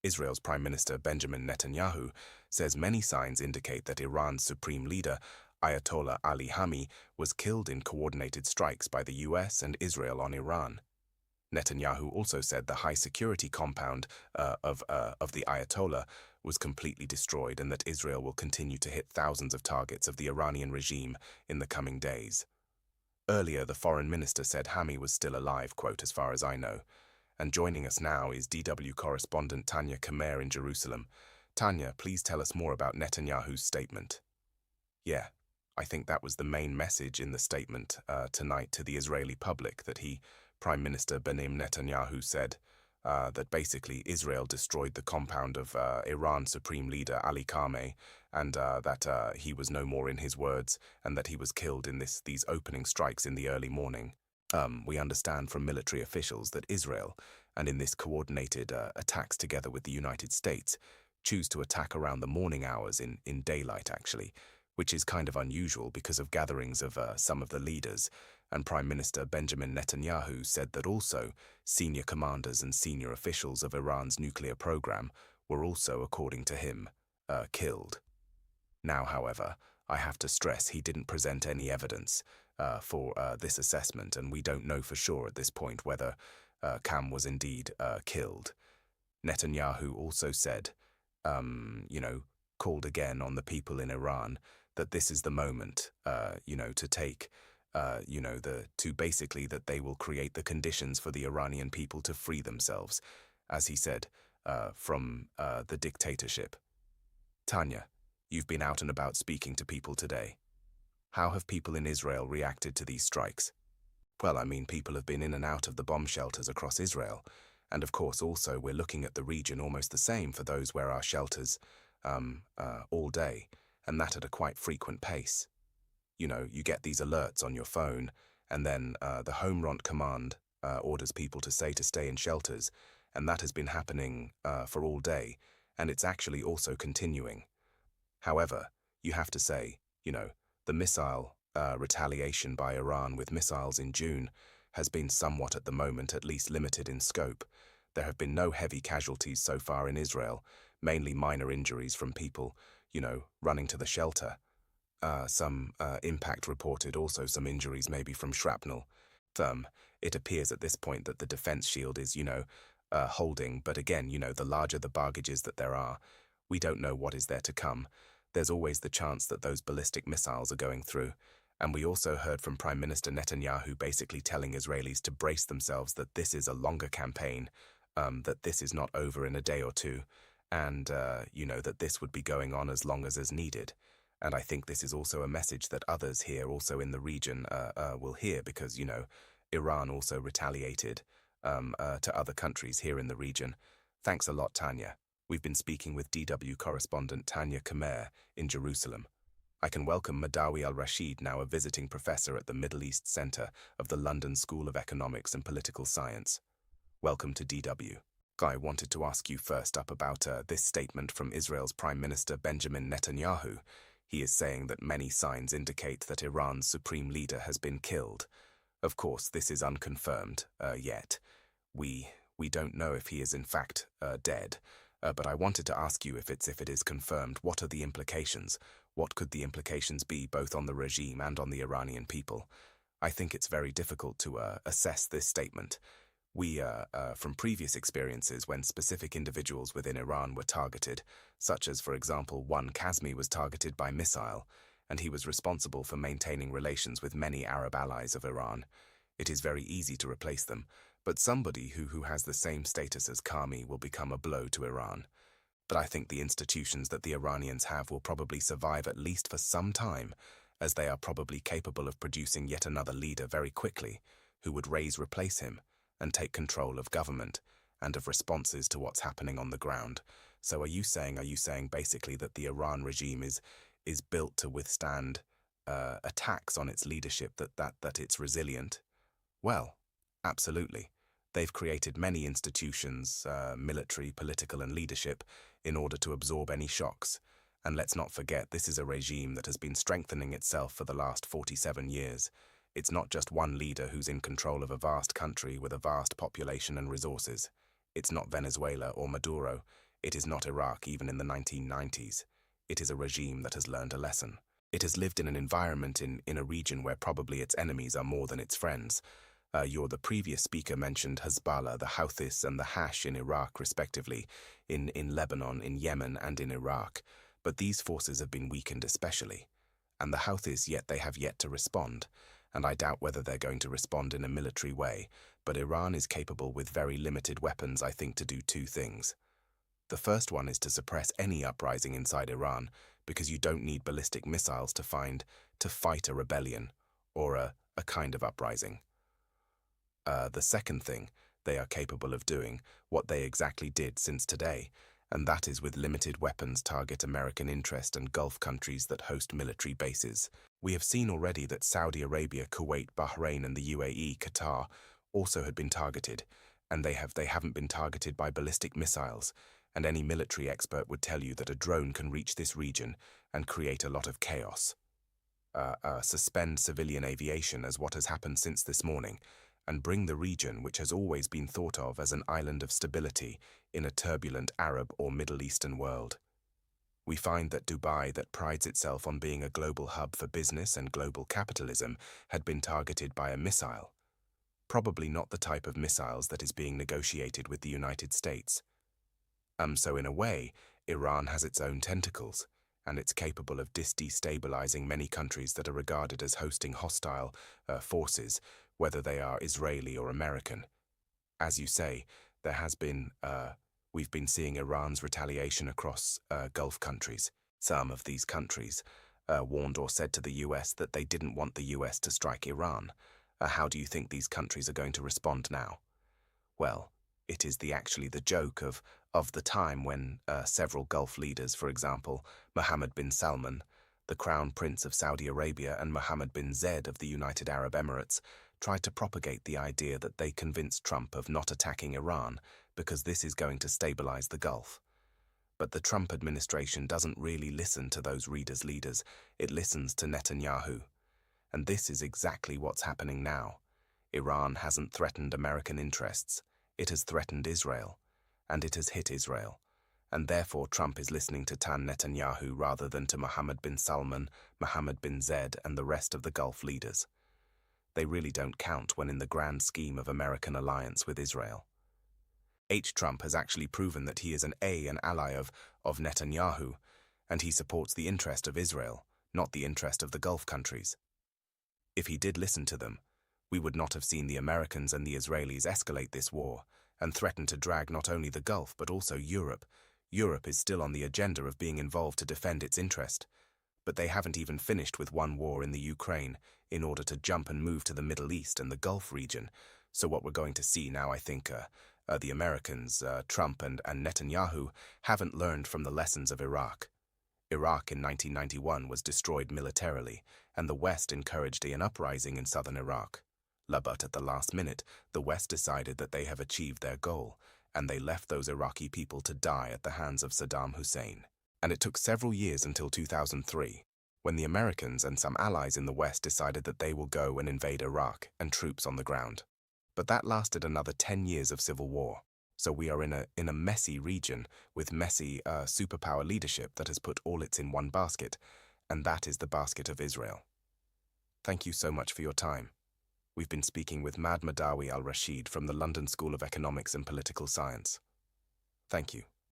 Israel's Prime Minister Benjamin Netanyahu says many signs indicate that Iran's supreme leader, Ayatollah Ali Khamenei, was killed in coordinated strikes by the US and Israel on Iran. Netanyahu also said the high-security compound of the Ayatollah was completely destroyed and that Israel will continue to hit thousands of targets of the Iranian regime in the coming days. Earlier, the foreign minister said Khamenei was still alive, quote, as far as I know. And joining us now is DW correspondent Tanya Kamer in Jerusalem. Tanya, please tell us more about Netanyahu's statement. Yeah, I think that was the main message in the statement tonight to the Israeli public, that Prime Minister Benjamin Netanyahu said that basically Israel destroyed the compound of Iran's supreme leader Ali Khamenei, and that he was no more, in his words, and that he was killed in these opening strikes in the early morning. We understand from military officials that Israel, and in this coordinated attacks together with the United States, choose to attack around the morning hours in daylight, actually, which is kind of unusual because of gatherings of some of the leaders. And Prime Minister Benjamin Netanyahu said that also senior commanders and senior officials of Iran's nuclear program were also, according to him, killed. Now, however, I have to stress he didn't present any evidence for this assessment, and we don't know for sure at this point whether Khamenei was indeed killed. Netanyahu also said, called again on the people in Iran that this is the moment, to take, basically that they will create the conditions for the Iranian people to free themselves, as he said, from the dictatorship. Tanya, you've been out and about speaking to people today. How have people in Israel reacted to these strikes? Well, I mean, people have been in and out of the bomb shelters across Israel, and of course also we're looking at the region almost the same for those where our shelters all day, and that at a quite frequent pace. You get these alerts on your phone, and then the Home Front command orders people to stay in shelters, and that has been happening for all day, and it's actually also continuing. However, you have to say, the missile retaliation by Iran with missiles in June has been somewhat, at the moment, at least limited in scope. There have been no heavy casualties so far in Israel, mainly minor injuries from people, running to the shelter. Some impact reported, also some injuries maybe from shrapnel. It appears at this point that the defense shield is, holding, but again, the larger the baggages that there are, we don't know what is there to come. There's always the chance that those ballistic missiles are going through. And we also heard from Prime Minister Netanyahu basically telling Israelis to brace themselves, that this is a longer campaign, that this is not over in a day or two, and, that this would be going on as long as is needed. And I think this is also a message that others here also in the region will hear, because, Iran also retaliated to other countries here in the region. Thanks a lot, Tanya. We've been speaking with DW correspondent Tanya Kamer in Jerusalem. I can welcome Madawi al-Rashid, now a visiting professor at the Middle East Center of the London School of Economics and Political Science. Welcome to DW. I wanted to ask you first up about this statement from Israel's Prime Minister Benjamin Netanyahu. He is saying that many signs indicate that Iran's supreme leader has been killed. Of course, this is unconfirmed yet. We don't know if he is in fact dead. But I wanted to ask you, if it is confirmed, what are the implications? What could the implications be, both on the regime and on the Iranian people? I think it's very difficult to assess this statement. We, from previous experiences when specific individuals within Iran were targeted, such as, for example, one Kazmi was targeted by missile, and he was responsible for maintaining relations with many Arab allies of Iran. It is very easy to replace them, but somebody who has the same status as Khamenei will become a blow to Iran. But I think the institutions that the Iranians have will probably survive at least for some time, as they are probably capable of producing yet another leader very quickly, who would replace him, and take control of government, and of responses to what's happening on the ground. So are you saying basically that the Iran regime is built to withstand attacks on its leadership, that it's resilient? Well, absolutely. They've created many institutions, military, political, and leadership, in order to absorb any shocks. And let's not forget, this is a regime that has been strengthening itself for the last 47 years. It's not just one leader who's in control of a vast country with a vast population and resources. It's not Venezuela or Maduro. It is not Iraq even in the 1990s. It is a regime that has learned a lesson. It has lived in an environment in a region where probably its enemies are more than its friends. The previous speaker mentioned Hezbollah, the Houthis and the Hash in Iraq, respectively, in Lebanon, in Yemen, and in Iraq. But these forces have been weakened especially. And the Houthis, yet they have yet to respond. And I doubt whether they're going to respond in a military way. But Iran is capable with very limited weapons, I think, to do two things. The first one is to suppress any uprising inside Iran, because you don't need ballistic missiles to fight a rebellion or a kind of uprising. The second thing they are capable of doing, what they exactly did since today, and that is with limited weapons target American interest and Gulf countries that host military bases. We have seen already that Saudi Arabia, Kuwait, Bahrain and the UAE, Qatar, also had been targeted, and they haven't been targeted by ballistic missiles, and any military expert would tell you that a drone can reach this region and create a lot of chaos. Suspend civilian aviation as what has happened since this morning, and bring the region, which has always been thought of as an island of stability in a turbulent Arab or Middle Eastern world. We find that Dubai, that prides itself on being a global hub for business and global capitalism, had been targeted by a missile. Probably not the type of missiles that is being negotiated with the United States. So in a way, Iran has its own tentacles, and it's capable of destabilizing many countries that are regarded as hosting hostile forces, whether they are Israeli or American. As you say, we've been seeing Iran's retaliation across Gulf countries. Some of these countries warned or said to the US that they didn't want the US to strike Iran. How do you think these countries are going to respond now? Well, it is actually the joke of the time when several Gulf leaders, for example, Mohammed bin Salman, the Crown Prince of Saudi Arabia, and Mohammed bin Zayed of the United Arab Emirates, tried to propagate the idea that they convinced Trump of not attacking Iran because this is going to stabilize the Gulf. But the Trump administration doesn't really listen to those leaders, it listens to Netanyahu. And this is exactly what's happening now. Iran hasn't threatened American interests, it has threatened Israel, and it has hit Israel. And therefore Trump is listening to Netanyahu rather than to Mohammed bin Salman, Mohammed bin Zayed, and the rest of the Gulf leaders. They really don't count when in the grand scheme of American alliance with Israel. Trump has actually proven that he is an ally of Netanyahu, and he supports the interest of Israel, not the interest of the Gulf countries. If he did listen to them, we would not have seen the Americans and the Israelis escalate this war and threaten to drag not only the Gulf but also Europe. Europe is still on the agenda of being involved to defend its interest, but they haven't even finished with one war in the Ukraine in order to jump and move to the Middle East and the Gulf region. So what we're going to see now, I think, the Americans, Trump and Netanyahu, haven't learned from the lessons of Iraq. Iraq in 1991 was destroyed militarily, and the West encouraged an uprising in southern Iraq. But at the last minute, the West decided that they have achieved their goal, and they left those Iraqi people to die at the hands of Saddam Hussein. And it took several years until 2003, when the Americans and some allies in the West decided that they will go and invade Iraq and troops on the ground. But that lasted another 10 years of civil war. So we are in a messy region with messy superpower leadership that has put all its in one basket, and that is the basket of Israel. Thank you so much for your time. We've been speaking with Mad Madawi al-Rashid from the London School of Economics and Political Science. Thank you.